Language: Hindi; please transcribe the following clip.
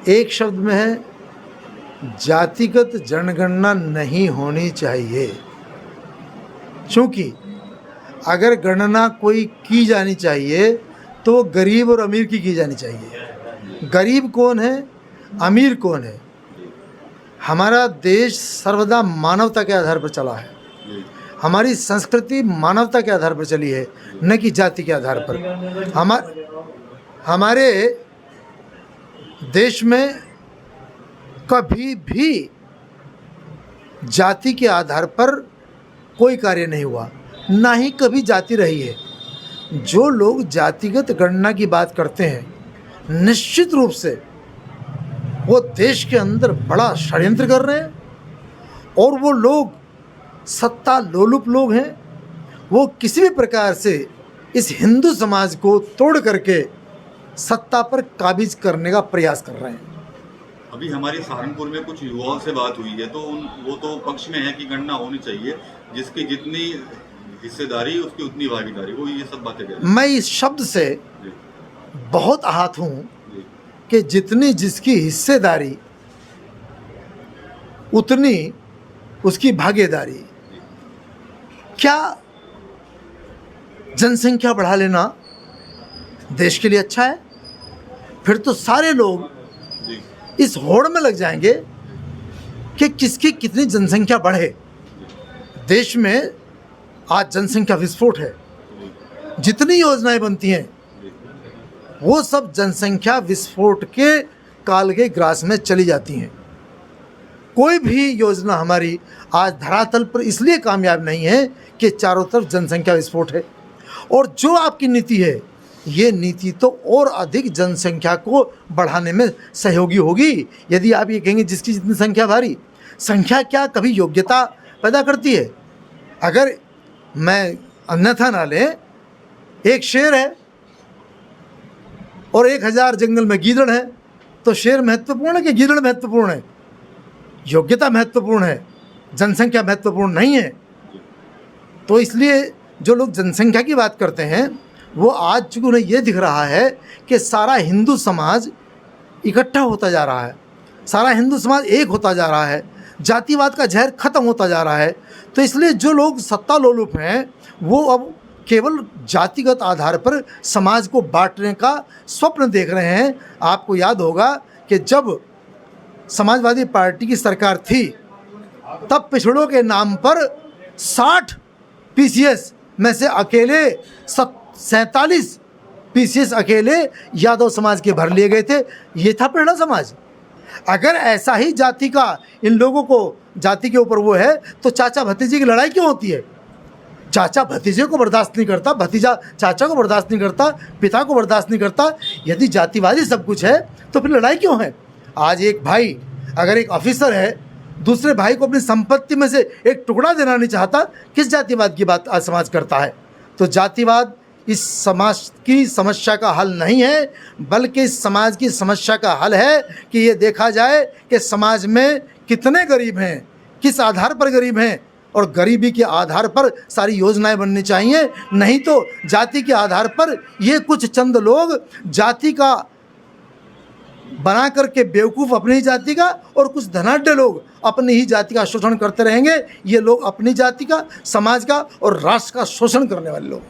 एक शब्द में है, जातिगत जनगणना नहीं होनी चाहिए। क्योंकि अगर गणना कोई की जानी चाहिए तो वो गरीब और अमीर की जानी चाहिए। गरीब कौन है, अमीर कौन है? हमारा देश सर्वदा मानवता के आधार पर चला है। हमारी संस्कृति मानवता के आधार पर चली है, न कि जाति के आधार पर। हमारे देश में कभी भी जाति के आधार पर कोई कार्य नहीं हुआ, ना ही कभी जाति रही है। जो लोग जातिगत गणना की बात करते हैं, निश्चित रूप से वो देश के अंदर बड़ा षड्यंत्र कर रहे हैं, और वो लोग सत्ता लोलुप लोग हैं। वो किसी भी प्रकार से इस हिंदू समाज को तोड़ करके सत्ता पर काबिज करने का प्रयास कर रहे हैं। अभी हमारे सहारनपुर में कुछ युवाओं से बात हुई है, तो वो तो पक्ष में है कि गणना होनी चाहिए, जिसकी जितनी हिस्सेदारी उसकी उतनी भागीदारी, वो ये सब बातें कह रहे हैं। मैं इस शब्द से बहुत आहत हूँ कि जितनी जिसकी हिस्सेदारी उतनी उसकी भागीदारी। क्या जनसंख्या बढ़ा लेना देश के लिए अच्छा है? फिर तो सारे लोग इस होड़ में लग जाएंगे कि किसकी कितनी जनसंख्या बढ़े। देश में आज जनसंख्या विस्फोट है। जितनी योजनाएं बनती हैं वो सब जनसंख्या विस्फोट के काल के ग्रास में चली जाती हैं। कोई भी योजना हमारी आज धरातल पर इसलिए कामयाब नहीं है कि चारों तरफ जनसंख्या विस्फोट है। और जो आपकी नीति है, ये नीति तो और अधिक जनसंख्या को बढ़ाने में सहयोगी होगी। यदि आप ये कहेंगे जिसकी जितनी संख्या भारी, संख्या क्या कभी योग्यता पैदा करती है? अगर मैं अन्यथा ना लें, एक शेर है और 1000 जंगल में गीदड़ है, तो शेर महत्वपूर्ण है कि गीदड़ महत्वपूर्ण है? योग्यता महत्वपूर्ण है, जनसंख्या महत्वपूर्ण नहीं है। तो इसलिए जो लोग जनसंख्या की बात करते हैं, वो आज चूँकि उन्हें ये दिख रहा है कि सारा हिंदू समाज इकट्ठा होता जा रहा है, सारा हिंदू समाज एक होता जा रहा है, जातिवाद का जहर खत्म होता जा रहा है, तो इसलिए जो लोग सत्ता लोलुप हैं वो अब केवल जातिगत आधार पर समाज को बांटने का स्वप्न देख रहे हैं। आपको याद होगा कि जब समाजवादी पार्टी की सरकार थी, तब पिछड़ों के नाम पर 60 पीसीएस में से अकेले 47 पीसीएस अकेले यादव समाज के भर लिए गए थे। ये था पिछड़ा समाज। अगर ऐसा ही जाति का इन लोगों को जाति के ऊपर वो है, तो चाचा भतीजे की लड़ाई क्यों होती है? चाचा भतीजे को बर्दाश्त नहीं करता, भतीजा चाचा को बर्दाश्त नहीं करता, पिता को बर्दाश्त नहीं करता। यदि जातिवादी सब कुछ है तो फिर लड़ाई क्यों है? आज एक भाई अगर एक ऑफिसर है, दूसरे भाई को अपनी संपत्ति में से एक टुकड़ा देना नहीं चाहता, किस जातिवाद की बात आज समाज करता है? तो जातिवाद इस समाज की समस्या का हल नहीं है, बल्कि इस समाज की समस्या का हल है कि ये देखा जाए कि समाज में कितने गरीब हैं, किस आधार पर गरीब हैं, और गरीबी के आधार पर सारी योजनाएं बननी चाहिए। नहीं तो जाति के आधार पर ये कुछ चंद लोग जाति का बना करके बेवकूफ़ अपनी ही जाति का, और कुछ धनाढ्य लोग अपनी ही जाति का शोषण करते रहेंगे। ये लोग अपनी जाति का, समाज का और राष्ट्र का शोषण करने वाले लोग।